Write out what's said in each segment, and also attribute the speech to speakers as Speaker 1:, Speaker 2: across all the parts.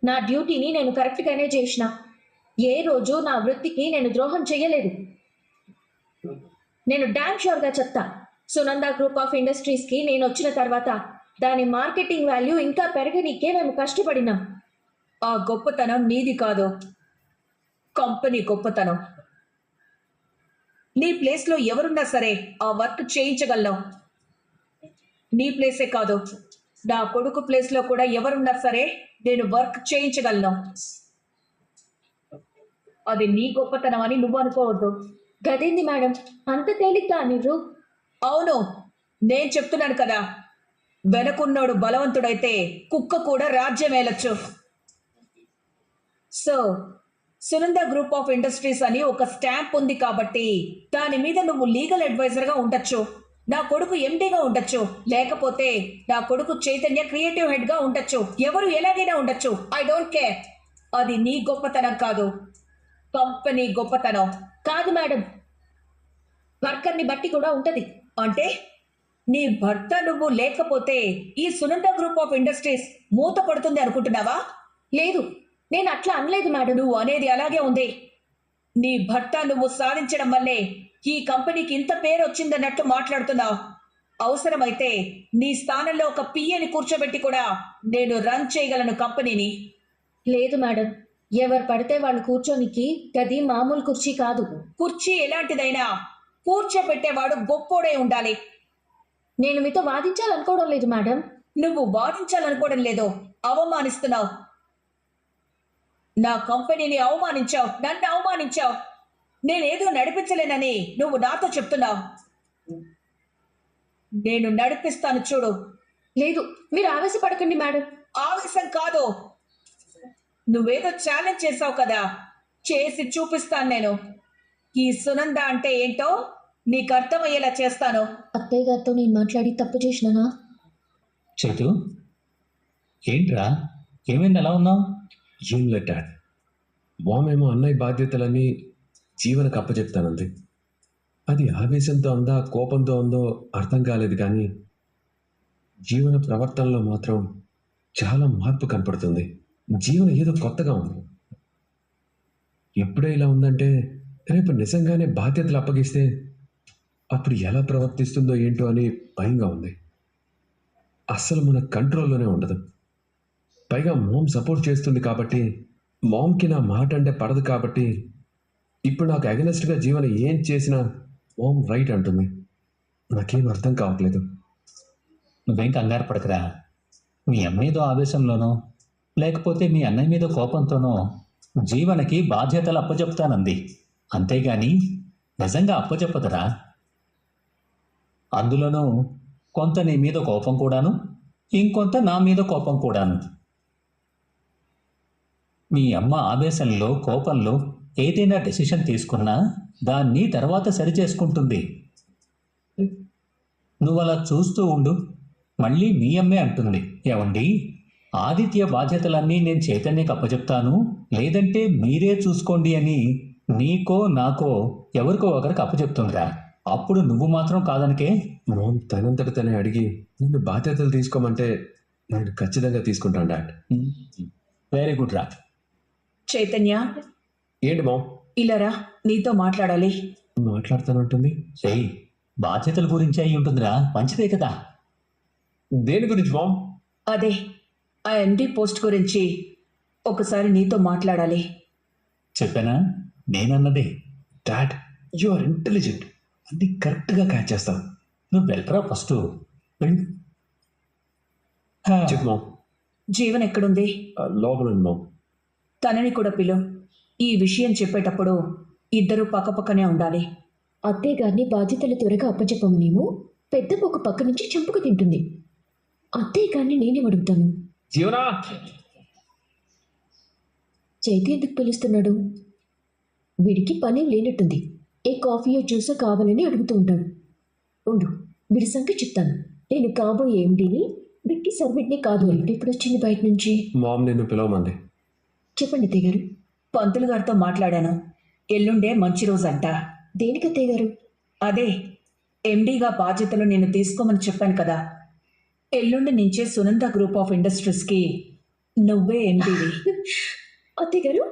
Speaker 1: నా డ్యూటీని నేను కరెక్ట్గానే చేసిన. ఏ రోజు నా వృత్తికి నేను ద్రోహం చేయలేదు. నేను డామ్ షూర్గా చెప్తా, సునంద గ్రూప్ ఆఫ్ ఇండస్ట్రీస్కి నేను వచ్చిన తర్వాత దాని మార్కెటింగ్ వాల్యూ ఇంకా పెరగనీకే మేము కష్టపడినాం.
Speaker 2: ఆ గొప్పతనం నీది కాదు, కంపెనీ గొప్పతనం. నీ ప్లేస్లో ఎవరున్నా సరే ఆ వర్క్ చేయించగలను. నీ ప్లేసే కాదు, నా కొడుకు ప్లేస్లో కూడా ఎవరున్నా సరే నేను వర్క్ చేయించగలను. అది నీ గొప్పతనం అని నువ్వు అనుకోవద్దు.
Speaker 1: గదేంది మేడం, అంత తేలిగ్గా మీరు?
Speaker 2: అవును, నేను చెప్తున్నాను కదా, వెనకున్నోడు బలవంతుడైతే కుక్క కూడా రాజ్యం ఏలొచ్చు. So Sunanda group of industries అని ఒక స్టాంప్ ఉంది కాబట్టి దాని మీద నువ్వు లీగల్ అడ్వైజర్గా ఉండొచ్చు, నా కొడుకు ఎండీగా ఉండొచ్చు, లేకపోతే నా కొడుకు చైతన్య క్రియేటివ్ హెడ్గా ఉండొచ్చు, ఎవరు ఎలాగైనా ఉండొచ్చు. I don't care. అది నీ గొప్పతనం కాదు, కంపెనీ గొప్పతనం.
Speaker 1: కాదు మేడం, వర్కర్ని బట్టి కూడా ఉంటది.
Speaker 2: అంటే నీ భర్త నువ్వు లేకపోతే ఈ సునంద గ్రూప్ ఆఫ్ ఇండస్ట్రీస్ మూత పడుతుంది అనుకుంటున్నావా?
Speaker 1: లేదు, నేను అట్లా అనలేదు మేడం.
Speaker 2: నువ్వు అనేది అలాగే ఉంది. నీ భర్త నువ్వు సాధించడం వల్లే ఈ కంపెనీకి ఇంత పేరు వచ్చిందన్నట్టు మాట్లాడుతున్నావు. అవసరమైతే నీ స్థానంలో ఒక పిఏని కూర్చోబెట్టి కూడా నేను రన్ చేయగలను కంపెనీని.
Speaker 1: లేదు మేడం, ఎవరు పడితే వాళ్ళు కూర్చోనికి గది మామూలు కుర్చీ కాదు.
Speaker 2: కుర్చీ ఎలాంటిదైనా కూర్చోబెట్టేవాడు గొప్పోడే ఉండాలి.
Speaker 1: నేను మీతో వాదించాలనుకోవడం లేదు మేడం.
Speaker 2: నువ్వు వాదించాలనుకోవడం లేదు, అవమానిస్తున్నావు. నా కంపెనీని అవమానించావు, నన్ను అవమానించావు. నేనేదో నడిపించలేనని నువ్వు నాతో చెప్తున్నావు. నేను నడిపిస్తాను చూడు.
Speaker 1: లేదు, మీరు ఆవేశపడకండి మేడం.
Speaker 2: ఆవేశం కాదు, నువ్వేదో ఛాలెంజ్ చేసావు కదా, చేసి చూపిస్తాను నేను. ఈ సునంద అంటే ఏంటో నీకు అర్థమయ్యేలా చేస్తాను.
Speaker 1: అత్తయ్య గారితో నేను మాట్లాడి తప్పు చేసినానా?
Speaker 3: చైతు, ఏంట్రా, ఏమైంది, ఎలా ఉన్నావు?
Speaker 4: ఏం లేదు డాడ్, మామేమో అన్నయ్య బాధ్యతలన్నీ జీవనకు అప్పచెప్తానంది. అది ఆవేశంతో ఉందా కోపంతో ఉందో అర్థం కాలేదు, కానీ జీవన ప్రవర్తనలో మాత్రం చాలా మార్పు కనపడుతుంది. జీవన ఏదో కొత్తగా ఉంది. ఎప్పుడే ఇలా ఉందంటే రేపు నిజంగానే బాధ్యతలు అప్పగిస్తే అప్పుడు ఎలా ప్రవర్తిస్తుందో ఏంటో అని భయంగా ఉంది. అస్సలు మన కంట్రోల్లోనే ఉండదు. పైగా మామ్ సపోర్ట్ చేస్తుంది కాబట్టి, మామ్కి నా మాట అంటే పడదు కాబట్టి ఇప్పుడు నాకు అగెనెస్ట్గా జీవన ఏం చేసినా మామ్ రైట్ అంటుంది. నాకేం అర్థం కావట్లేదు.
Speaker 3: నువ్వేం కంగారు పడకరా. మీ అమ్మ ఏదో ఆవేశంలోనో లేకపోతే మీ అన్నయ్య మీద కోపంతోనో జీవనకి బాధ్యతలు అప్పచెప్తానంది, అంతేగాని నిజంగా అప్పచెప్పదురా. అందులోనూ కొంత నీ మీద కోపం కూడాను, ఇంకొంత నా మీద కోపం కూడాను. మీ అమ్మ ఆవేశంలో కోపంలో ఏదైనా డెసిషన్ తీసుకున్నా దాన్ని తర్వాత సరిచేసుకుంటుంది. నువ్వు అలా చూస్తూ ఉండు, మళ్ళీ మీ అమ్మే అంటుంది, ఏమండి ఆదిత్య బాధ్యతలన్నీ నేను చైతన్యకి అప్పచెప్తాను, లేదంటే మీరే చూసుకోండి అని నీకో నాకో ఎవరికో ఒకరికి అప్పచెప్తుందిరా. అప్పుడు నువ్వు మాత్రం కాదనికే.
Speaker 4: మామ్ తనంతట తనే అడిగి నిన్ను బాధ్యతలు తీసుకోమంటే నేను ఖచ్చితంగా తీసుకుంటాను డాడ్.
Speaker 3: వెరీ గుడ్ రా.
Speaker 2: చైతన్య,
Speaker 4: ఏంటి మామ్?
Speaker 2: ఇలారా, నీతో మాట్లాడాలి.
Speaker 4: మాట్లాడతానంటుంది.
Speaker 3: రేయ్, బాధ్యతల గురించి అయి ఉంటుందిరా, మంచిదే కదా.
Speaker 4: దేని గురించి మామ్?
Speaker 2: అదే ఆ ఎండి పోస్ట్ గురించి ఒకసారి నీతో మాట్లాడాలి.
Speaker 3: చెప్పానా, నేనన్నదే.
Speaker 4: డాడ్, యు ఆర్ ఇంటెలిజెంట్, అన్ని కరెక్ట్గా క్యాచ్ చేస్తావు.
Speaker 3: నువ్వు వెళ్ళరా ఫస్ట్.
Speaker 4: చెప్పు మామ్.
Speaker 2: జీవన్ ఎక్కడుంది?
Speaker 4: లోపల ఉంది మామ్.
Speaker 2: తనని కూడా పిలు. ఈ విషయం చెప్పేటప్పుడు ఇద్దరు పక్కపక్కనే ఉండాలి.
Speaker 1: అత్తయ్య గారిని బాధ్యతలు త్వరగా అప్పచెప్పమనేమో పెద్ద ఒక పక్క నుంచి చంపుకు తింటుంది. అత్తయ్య గారిని నేనే అడుగుతాను.
Speaker 4: జీవనా!
Speaker 1: చైతు ఎందుకు పిలుస్తున్నాడు? వీడికి పని లేనట్టుంది. ఏ కాఫీయో జ్యూసో కావాలని అడుగుతూ ఉంటాడు. ఉండు, వీడి సంగతి చెప్తాను. నేను కాబోయే ఎండీని, బిట్టి సర్వెంట్ని కాదు. అంటే ఇప్పుడు వచ్చింది బయట నుంచి.
Speaker 4: మామ్ నిన్ను పిలవమంది.
Speaker 1: చెప్పండి అత్తయ్య గారు.
Speaker 2: పంతులు గారితో మాట్లాడాను. ఎల్లుండే మంచి రోజంట.
Speaker 1: దేనికి అత్తయ్య గారు?
Speaker 2: అదే ఎండీగా బాధ్యతలు నేను తీసుకోమని చెప్పాను కదా. ఎల్లుండి నుంచే సునంద గ్రూప్ ఆఫ్ ఇండస్ట్రీస్కి నువ్వే ఎండివి.
Speaker 1: అత్తయ్య గారు,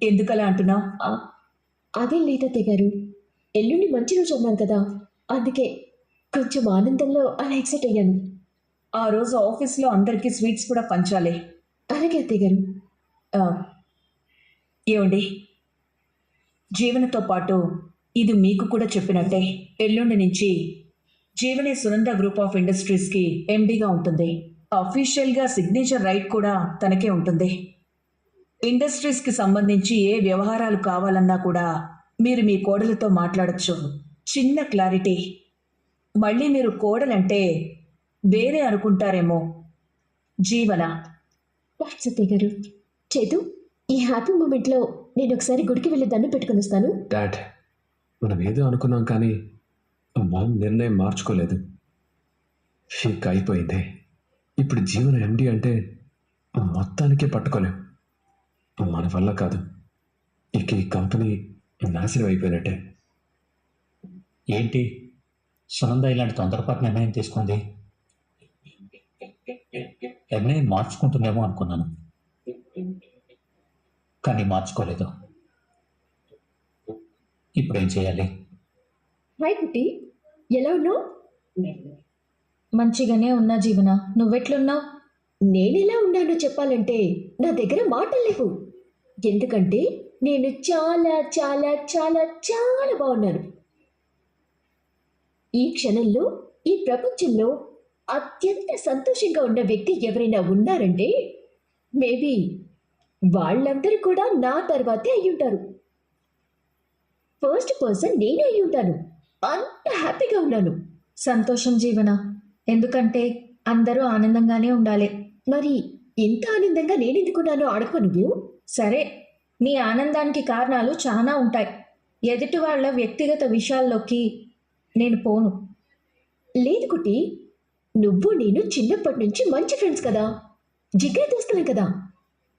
Speaker 2: ఎందుకలా అంటున్నావు?
Speaker 1: ఆ, అదేం లేదు అత్తయ్య గారు. ఎల్లుండి మంచి రోజు అన్నాను కదా, అందుకే కొంచెం ఆనందంలో అలా ఎక్సైట్ అయ్యాను.
Speaker 2: ఆ రోజు ఆఫీస్లో అందరికీ స్వీట్స్ కూడా పంచాలి.
Speaker 1: అలాగే అత్తయ్య గారు.
Speaker 2: ఆ, ఏమండి, జీవనతో పాటు ఇది మీకు కూడా చెప్పినట్టే ఎల్లుండి నుంచి జీవనే సునంద గ్రూప్ ఆఫ్ ఇండస్ట్రీస్కి ఎండీగా ఉంటుంది. అఫీషియల్గా సిగ్నేచర్ రైట్ కూడా తనకే ఉంటుంది. ఇండస్ట్రీస్కి సంబంధించి ఏ వ్యవహారాలు కావాలన్నా కూడా మీరు మీ కోడలతో మాట్లాడచ్చు. చిన్న క్లారిటీ, మళ్ళీ మీరు కోడలంటే వేరే అనుకుంటారేమో. జీవన.
Speaker 1: థ్యాంక్స్ అత్తయ్య గారు. చేతు, ఈ హ్యాపీ మూమెంట్లో నేను ఒకసారి గుడికి వెళ్ళి దండం పెట్టుకుని వస్తాను.
Speaker 4: డాడ్, మనం ఏదో అనుకున్నాం కానీ మామ్ నిర్ణయం మార్చుకోలేదు. ఇక అయిపోయింది. ఇప్పుడు జీవన ఎండి అంటే మొత్తానికే పట్టుకోలేం. మన వల్ల కాదు. ఇక ఈ కంపెనీ నాశనం అయిపోయినట్టే.
Speaker 3: ఏంటి సునంద ఇలాంటి తొందరపాటు నిర్ణయం తీసుకుంది? నిర్ణయం మార్చుకుంటుందేమో అనుకున్నాను, కానీ మార్చుకోలేదు. ఇప్పుడు ఏం చేయాలి?
Speaker 1: హాయ్ కుట్టి, ఎలా ఉన్నావు?
Speaker 5: మంచిగానే ఉన్నా జీవన, నువ్వెట్లున్నావు?
Speaker 1: నేనెలా ఉన్నానో చెప్పాలంటే నా దగ్గర మాటలు లేవు. ఎందుకంటే నేను చాలా చాలా చాలా చాలా బాగున్నాను. ఈ క్షణంలో ఈ ప్రపంచంలో అత్యంత సంతోషంగా ఉన్న వ్యక్తి ఎవరైనా ఉన్నారంటే మేబీ వాళ్ళందరూ కూడా నా తర్వాతే అయి ఉంటారు. ఫస్ట్ పర్సన్ నేనే అయి ఉంటాను. అంత హ్యాపీగా ఉన్నాను.
Speaker 5: సంతోషం జీవన, ఎందుకంటే అందరూ ఆనందంగానే ఉండాలి.
Speaker 1: మరి ఇంత ఆనందంగా నేనెందుకున్నానో అడగవ నువ్వు?
Speaker 5: సరే, నీ ఆనందానికి కారణాలు చాలా ఉంటాయి. ఎదుటి వాళ్ళ వ్యక్తిగత విషయాల్లోకి నేను పోను.
Speaker 1: లేదు కుట్టి, నువ్వు నేను చిన్నప్పటి నుంచి మంచి ఫ్రెండ్స్ కదా, జిగ్గే దోస్తులం కదా.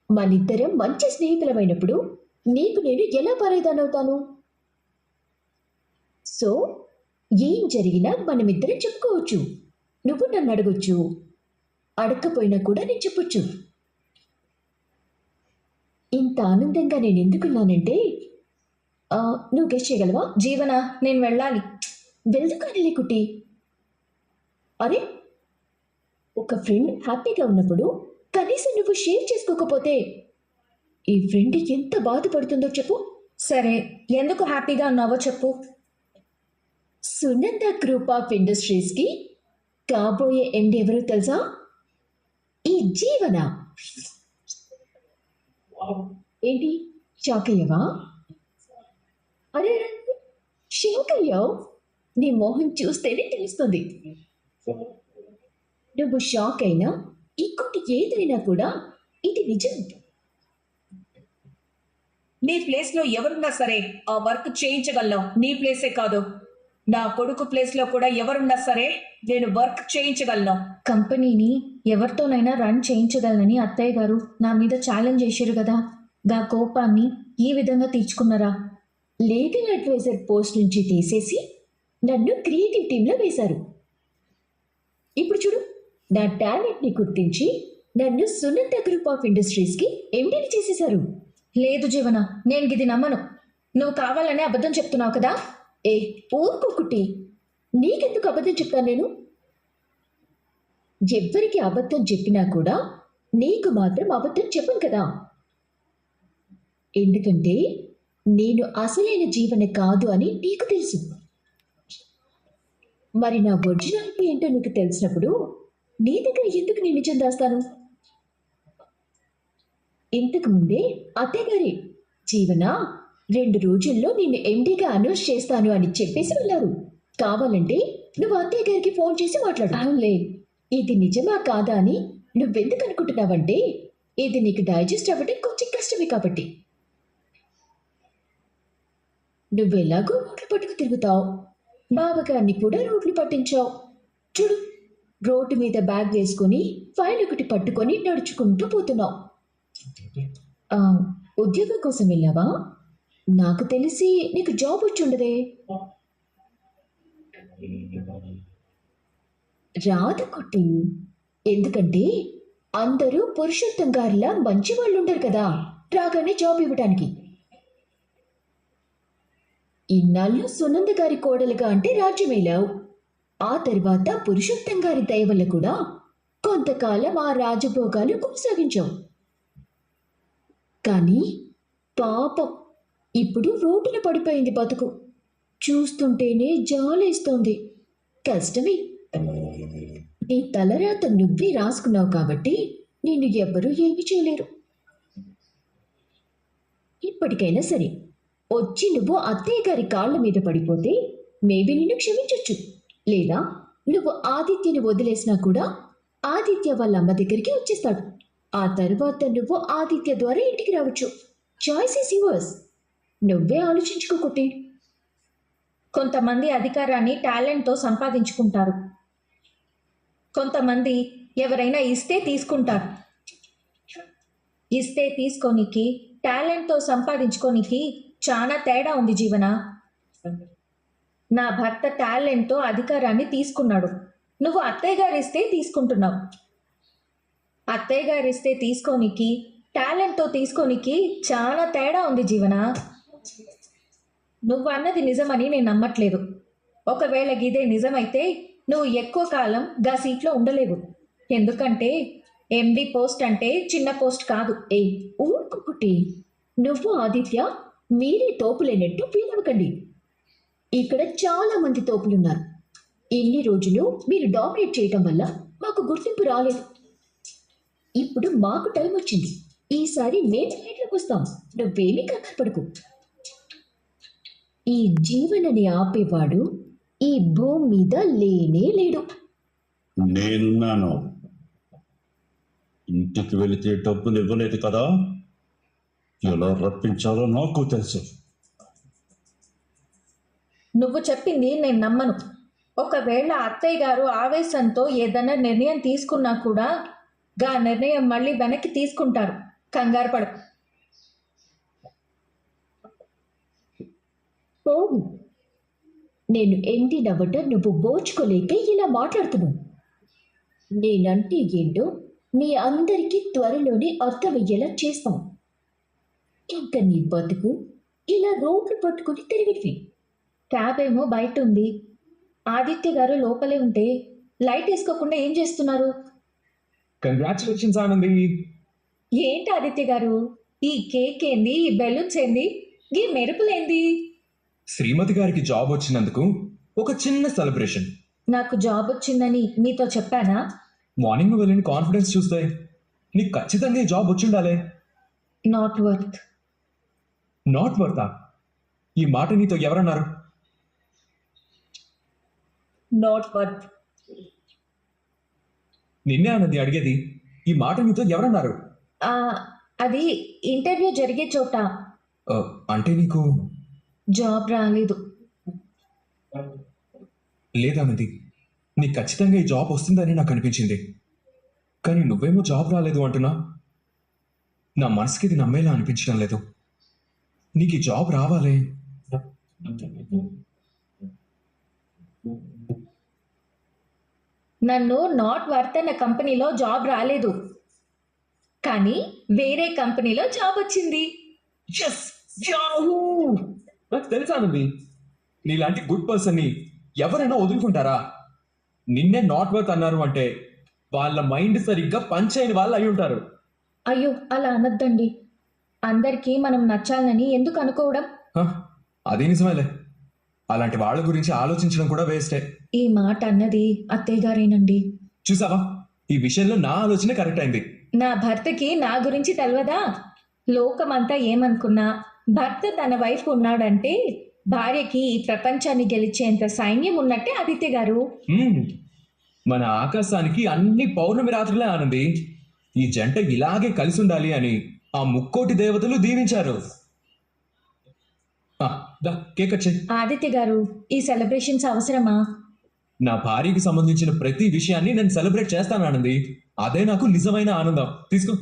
Speaker 1: మనిద్దరం మంచి స్నేహితులమైనప్పుడు నీకు నేను ఎలా పారేదానవుతాను? సో ఏం జరిగినా మనమిద్దరం చెప్పుకోవచ్చు. నువ్వు నన్ను అడగొచ్చు, అడగకపోయినా కూడా నేను చెప్పొచ్చు. ఇంత ఆనందంగా నేను ఎందుకున్నానంటే నువ్వు గెస్ట్ చేయగలవా?
Speaker 5: జీవన, నేను వెళ్ళాలి.
Speaker 1: వెళ్తుకానిలే కుట్టి. అరే, ఒక ఫ్రెండ్ హ్యాపీగా ఉన్నప్పుడు కనీసం నువ్వు షేర్ చేసుకోకపోతే ఈ ఫ్రెండ్ ఎంత బాధపడుతుందో చెప్పు.
Speaker 5: సరే, ఎందుకు హ్యాపీగా ఉన్నావో చెప్పు.
Speaker 1: సునంద గ్రూప్ ఆఫ్ ఇండస్ట్రీస్కి కాబోయే ఎండి ఎవరో తెలుసా? ఈ జీవన. ఏంటి షాక్ అయ్యావా? అరే, షాక్ అయ్యావు? నీ మోహన్ చూస్తేనే తెలుస్తుంది. నువ్వు షాక్ అయినా ఇంకోటి ఏదైనా కూడా ఇది నిజం.
Speaker 2: నీ ప్లేస్లో ఎవరున్నా సరే ఆ వర్క్ చేయించగలను. నీ ప్లేసే కాదు, నా కొడుకు ప్లేస్లో కూడా ఎవరున్నా సరే నేను వర్క్ చేయించగలను.
Speaker 5: కంపెనీని ఎవరితోనైనా రన్ చేయించగలనని అత్తయ్య గారు నా మీద ఛాలెంజ్ చేశారు కదా. గా కోపాన్ని ఈ విధంగా తీర్చుకున్నారా?
Speaker 1: లీగల్ అడ్వైజర్ పోస్ట్ నుంచి తీసేసి నన్ను క్రియేటివ్ టీంలో వేశారు. ఇప్పుడు చూడు, నా టాలెంట్ని గుర్తించి నన్ను సునంద గ్రూప్ ఆఫ్ ఇండస్ట్రీస్కి ఎండీని చేసేశారు.
Speaker 5: లేదు జీవన, నేను ఇది నమ్మను. నువ్వు కావాలనే అబద్ధం చెప్తున్నావు కదా.
Speaker 1: ఏ ఊరుకోకుట్టి, నీకెందుకు అబద్ధం చెప్తాను నేను? ఎవ్వరికి అబద్ధం చెప్పినా కూడా నీకు మాత్రం అబద్ధం చెప్పను కదా. ఎందుకంటే నేను అసలైన జీవన కాదు అని నీకు తెలుసు. మరి నా ఒరిజినాలిటీ ఏంటో నీకు తెలిసినప్పుడు నీ దగ్గర ఎందుకు నేను నిజం దాస్తాను? ఇంతకు ముందే అత్తయ్య గారి జీవన 2 రోజుల్లో నేను ఎండీగా అనౌన్స్ చేస్తాను అని చెప్పేసి వెళ్ళారు. కావాలంటే నువ్వు అత్తయ్య గారికి ఫోన్ చేసి మాట్లాడు. అవునులే, ఇది నిజమా కాదా అని నువ్వెందుకు అనుకుంటున్నావంటే ఇది నీకు డైజెస్ట్ అవ్వడం కొంచెం కష్టమే కాబట్టి. నువ్వెలాగో రోడ్లు పట్టుకు తిరుగుతావు, బావగారిని కూడా రోడ్లు పట్టించావు. చూడు, రోడ్డు మీద బ్యాగ్ వేసుకొని ఫైల్ ఒకటి పట్టుకొని నడుచుకుంటూ పోతున్నావు. ఉద్యోగం కోసం వెళ్ళావా? నాకు తెలిసి నీకు జాబ్ వచ్చి ఉండదే. రాదు కుట్టి, ఎందుకంటే అందరూ పురుషోత్తం గారిలా మంచి వాళ్ళు ఉండరు కదా రాగానే జాబ్ ఇవ్వడానికి. ఇన్నాళ్ళు సునంద గారి కోడలుగా అంటే రాజ్యమేలావు. ఆ తర్వాత పురుషోత్తం గారి దయ వల్ల కూడా కొంతకాలం ఆ రాజభోగాలు కొనసాగించావు. కానీ పాపం ఇప్పుడు రోడ్డున పడిపోయింది బతుకు. చూస్తుంటేనే జాలేస్తోంది. కష్టమే. నీ తలరాత నువ్వే రాసుకున్నావు కాబట్టి నిన్ను ఎవ్వరూ ఏమీ చేయలేరు. ఇప్పటికైనా సరే వచ్చి నువ్వు అత్తయ్య గారి కాళ్ళ మీద పడిపోతే మేబీ నిన్ను క్షమించొచ్చు. లేదా నువ్వు ఆదిత్యని వదిలేసినా కూడా ఆదిత్య వాళ్ళ అమ్మ దగ్గరికి వచ్చేస్తాడు. ఆ తర్వాత నువ్వు ఆదిత్య ద్వారా ఇంటికి రావచ్చు. Choice is yours. నువ్వే ఆలోచించుకోకుట్టి.
Speaker 5: కొంతమంది అధికారాన్ని టాలెంట్తో సంపాదించుకుంటారు. కొంతమంది ఎవరైనా ఇస్తే తీసుకుంటారు. ఇస్తే తీసుకోనికి, టాలెంట్తో సంపాదించుకోనికి చాలా తేడా ఉంది జీవన. నా భర్త టాలెంట్తో అధికారాన్ని తీసుకున్నాడు. నువ్వు అత్తయ్య గారు ఇస్తే తీసుకుంటున్నావు. అత్తయ్య గారు ఇస్తే తీసుకోనికి, టాలెంట్తో తీసుకోనికి చాలా తేడా ఉంది జీవన. నువ్వు అన్నది నిజమని నేను నమ్మట్లేదు. ఒకవేళ ఇదే నిజమైతే నువ్వు ఎక్కువ కాలం గా సీట్లో ఉండలేవు. ఎందుకంటే ఎండి పోస్ట్ అంటే చిన్న పోస్ట్ కాదు.
Speaker 1: ఊరుకుట్టి. నువ్వు ఆదిత్య మీరే తోపులేనట్టు ఫీల్ అవ్వకండి. ఇక్కడ చాలా మంది తోపులున్నారు. ఇన్ని రోజులు మీరు డామినేట్ చేయటం వల్ల మాకు గుర్తింపు రాలేదు. ఇప్పుడు మాకు టైం వచ్చింది. ఈసారి మేము హైట్లోకి వస్తాం. నువ్వేమీ కంగారు. ఈ జీవనని ఆపేవాడు ఈ భూమి మీద లేనే లేడు.
Speaker 6: నేనున్నాను. ఇంటికి వెళితే డబ్బులు ఇవ్వలేదు కదా, ఎలా రప్పించాలో నాకు తెలుసు.
Speaker 5: నువ్వు చెప్పింది నేను నమ్మను. ఒకవేళ అత్తయ్య గారు ఆవేశంతో ఏదైనా నిర్ణయం తీసుకున్నా కూడా గా నిర్ణయం మళ్ళీ వెనక్కి తీసుకుంటారు. కంగారు పడు.
Speaker 1: పోవు. నేను ఎండి నవ్వట నువ్వు బోచుకోలేక ఇలా మాట్లాడుతున్నావు. నేనంటే ఏంటో మీ అందరికీ త్వరలోనే అర్థమయ్యేలా చేస్తాం. ఇంకా నీ బతుకు ఇలా రోడ్లు పట్టుకుని తిరిగివి.
Speaker 5: క్యాబ్ ఏమో బయట ఉంది. ఆదిత్య గారు లోపలే ఉంటే లైట్ వేసుకోకుండా ఏం చేస్తున్నారు?
Speaker 4: కంగ్రాచులేషన్స్ ఆనంది.
Speaker 5: ఏంటి ఆదిత్య గారు, ఈ కేక్ ఏంది, ఈ బెలూన్స్ ఏంది, ఈ మెరుపులేంది?
Speaker 4: శ్రీమతి గారికి జాబ్ వచ్చినందుకు ఒక చిన్న సెలబ్రేషన్.
Speaker 5: నాకు జాబ్ వచ్చిందని మీతో చెప్పానా?
Speaker 4: మార్నింగ్ వెళ్ళిన కాన్ఫిడెన్స్ చూస్తే నీకు ఖచ్చితంగా ఈ జాబ్ వచ్చిండాలే.
Speaker 5: Not worth.
Speaker 4: నాట్ వర్తా? ఈ మాట నీతో ఎవరన్నారు?
Speaker 5: Not worth.
Speaker 4: నిన్నే ఆనంది అడిగేది. ఈ మాట నీతో ఎవరన్నారు?
Speaker 5: అది ఇంటర్వ్యూ జరిగే చోట.
Speaker 4: అంటే నీకు
Speaker 5: జాబ్ రాలేదు.
Speaker 4: లేదానంది, నీకు ఖచ్చితంగా ఈ జాబ్ వస్తుందని నాకు అనిపించింది. కానీ నువ్వేమో జాబ్ రాలేదు అంటున్నా. నా మనసుకి ఇది నమ్మేలా అనిపించడం లేదు. నీకు ఈ జాబ్ రావాలే.
Speaker 5: నన్ను నాట్ వర్త్ అన్న కంపెనీలో జాబ్ రాలేదు, కానీ వేరే కంపెనీలో జాబ్ వచ్చింది.
Speaker 4: నాకు తెలుసా ఆనంది, నీలాంటి గుడ్ పర్సన్ని ఎవరైనా వదులుకుంటారా? నిన్నే నాట్ వర్త్ అన్నారు అంటే వాళ్ళ మైండ్ సరిగ్గా పంచైన వాళ్ళు అయి ఉంటారు.
Speaker 5: అయ్యో అలా అనొద్దండి. అందరికీ మనం నచ్చాలని ఎందుకు అనుకోవడం?
Speaker 4: అదే నిజమేలే. అలాంటి వాళ్ళ గురించి ఆలోచించడం కూడా వేస్టే.
Speaker 5: ఈ మాట అన్నది అత్తయ్య గారేనండి.
Speaker 4: చూసావా, ఈ విషయంలో నా ఆలోచన కరెక్ట్ అయింది.
Speaker 5: నా భర్తకి నా గురించి తెలవదా? లోకమంతా ఏమనుకున్నా భర్త తన వైపు ఉన్నాడంటే భార్యకి ఈ ప్రపంచాన్ని గెలిచేంత సైన్యం ఉన్నట్టే ఆదిత్య గారు.
Speaker 4: మన ఆకాశానికి అన్ని పౌర్ణమి రాత్రులే ఆనంది. ఈ జంట ఇలాగే కలిసి ఉండాలి అని ఆ ముక్కోటి దేవతలు దీవించారు. కేక్ కట్ చెయ్.
Speaker 5: ఆదిత్య గారు, ఈ సెలబ్రేషన్స్ అవసరమా?
Speaker 4: నా భార్యకి సంబంధించిన ప్రతి విషయాన్ని నేను సెలబ్రేట్ చేస్తాను ఆనంది. అదే నాకు నిజమైన ఆనందం. తీసుకో.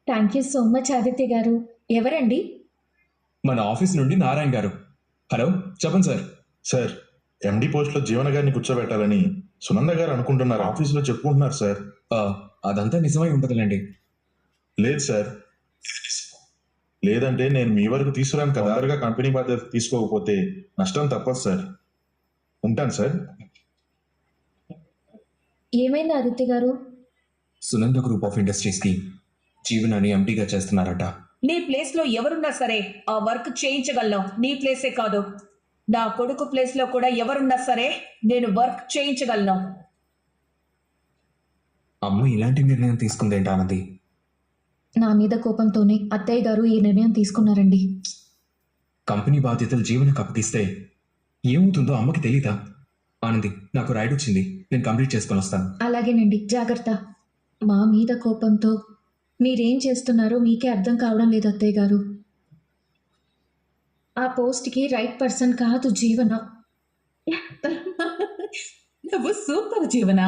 Speaker 5: Thank you so much Aditya గారు. ఎవరండి?
Speaker 4: మన ఆఫీస్ నుండి నారాయణ గారు. హలో, చెప్పండి సార్.
Speaker 6: సార్, ఎండి పోస్ట్లో జీవన గారిని కూర్చోబెట్టాలని
Speaker 7: సునంద గారు అనుకుంటున్నారు, ఆఫీసులో చెప్పుకుంటున్నారు సార్.
Speaker 4: అదంతా నిజమై ఉంటుందిలేండి.
Speaker 7: లేదు సార్, లేదంటే నేను మీ వరకు తీసుకురాను కదా. తొందరగా కంపెనీ బాధ్యత తీసుకోకపోతే నష్టం తప్పదు సార్. ఉంటాను సార్.
Speaker 5: ఏమైంది ఆదిత్య గారు?
Speaker 4: సునంద గ్రూప్ ఆఫ్ ఇండస్ట్రీస్కి జీవనాన్ని ఎండీగా చేస్తున్నారట.
Speaker 2: నీ ప్లేస్ లో ఎవరున్నా సరే ఆ వర్క్ చేయించగలను. నీ ప్లేసే కాదు, నా కొడుకు ప్లేస్ లో కూడా ఎవరున్నా సరే నేను వర్క్ చేయించగలను.
Speaker 4: అమ్మ ఇలాంటి నిర్ణయం తీసుకుందేంటి ఆనంది?
Speaker 5: నా మీద కోపంతోనే అత్తయ్య గారు ఈ నిర్ణయం తీసుకున్నారండి.
Speaker 4: కంపెనీ బాధ్యతలు జీవనకు అప్పగిస్తే ఏమవుతుందో అమ్మకి తెలీదా? ఆనంది, నాకు రైడ్ వచ్చింది, నేను కంప్లీట్ చేసుకొని వస్తాను.
Speaker 5: అలాగేనండి, జాగ్రత్త. మా మీద కోపంతో మీరేం చేస్తున్నారో మీకే అర్థం కావడం లేదు అత్తయ్య గారు. ఆ పోస్ట్కి రైట్ పర్సన్ కాదు జీవన.
Speaker 8: నువ్వు సూపర్ జీవన.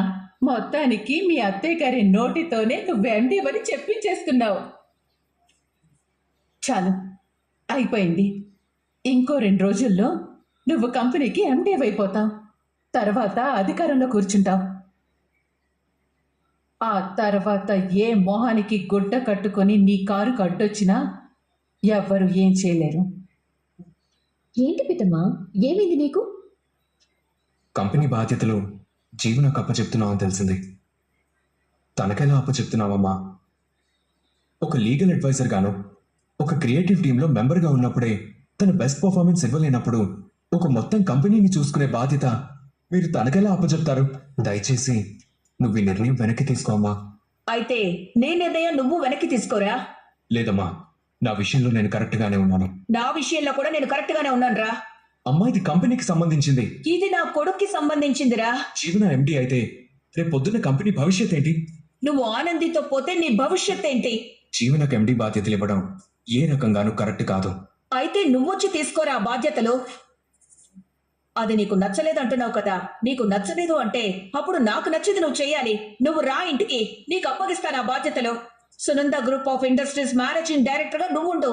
Speaker 8: మొత్తానికి మీ అత్తయ్య గారి నోటితోనే నువ్వు ఎండీవని చెప్పించేస్తున్నావు. చాలు, అయిపోయింది. ఇంకో 2 రోజుల్లో నువ్వు కంపెనీకి ఎండీ అయిపోతావు. తర్వాత అధికారంలో కూర్చుంటావు. ఆ తర్వాత ఏ మొహానికి గుడ్డ కట్టుకొని నీ కారుకు అడ్డొచ్చినా ఎవ్వరు ఏం చేయలేరు.
Speaker 1: ఏంటి పితమ్మా, ఏమైంది నీకు?
Speaker 4: కంపెనీ బాధ్యతలు జీవనకు అప్పచెప్తున్నావని తెలిసింది. తనకెలా అప్పచెప్తున్నావమ్మా? ఒక లీగల్ అడ్వైజర్ గాను, ఒక క్రియేటివ్ టీంలో మెంబర్గా ఉన్నప్పుడే తన బెస్ట్ పర్ఫార్మెన్స్ ఇవ్వలేనప్పుడు ఒక మొత్తం కంపెనీని చూసుకునే బాధ్యత మీరు తనకెలా అప్పచెప్తారు? దయచేసి నువ్వు ఈ నిర్ణయం వెనక్కి తీసుకోమ్మా.
Speaker 2: అయితే నీ నిర్ణయం నువ్వు వెనక్కి తీసుకోరా?
Speaker 4: లేదమ్మా, నా విషయంలో నేను కరెక్ట్గానే ఉన్నాను.
Speaker 2: నా విషయంలో కూడా నేను కరెక్ట్ గానే ఉన్నాను రా.
Speaker 4: అమ్మా, ఇది కంపెనీకి సంబంధించింది.
Speaker 2: ఇది నా కొడుక్కి సంబంధించిందిరా.
Speaker 4: జీవన ఎండి అయితే రేపు పొద్దున్న కంపెనీ భవిష్యత్ ఏంటి?
Speaker 2: నువ్వు ఆనందితో పోతే నీ భవిష్యత్ ఏంటి?
Speaker 4: జీవనకు ఎండి బాధ్యతలు ఇవ్వడం ఏ రకంగానూ కరెక్ట్ కాదు.
Speaker 2: అయితే నువ్వొచ్చి తీసుకోరా ఆ బాధ్యతలు. అది నీకు నచ్చలేదంటున్నావు కదా. నీకు నచ్చలేదు అంటే అప్పుడు నాకు నచ్చింది నువ్వు చెయ్యాలి. నువ్వు రా ఇంటికి, నీకు అప్పగిస్తాను ఆ బాధ్యతలు. Sunanda group of industries managing డైరెక్టర్గా నువ్వుండు.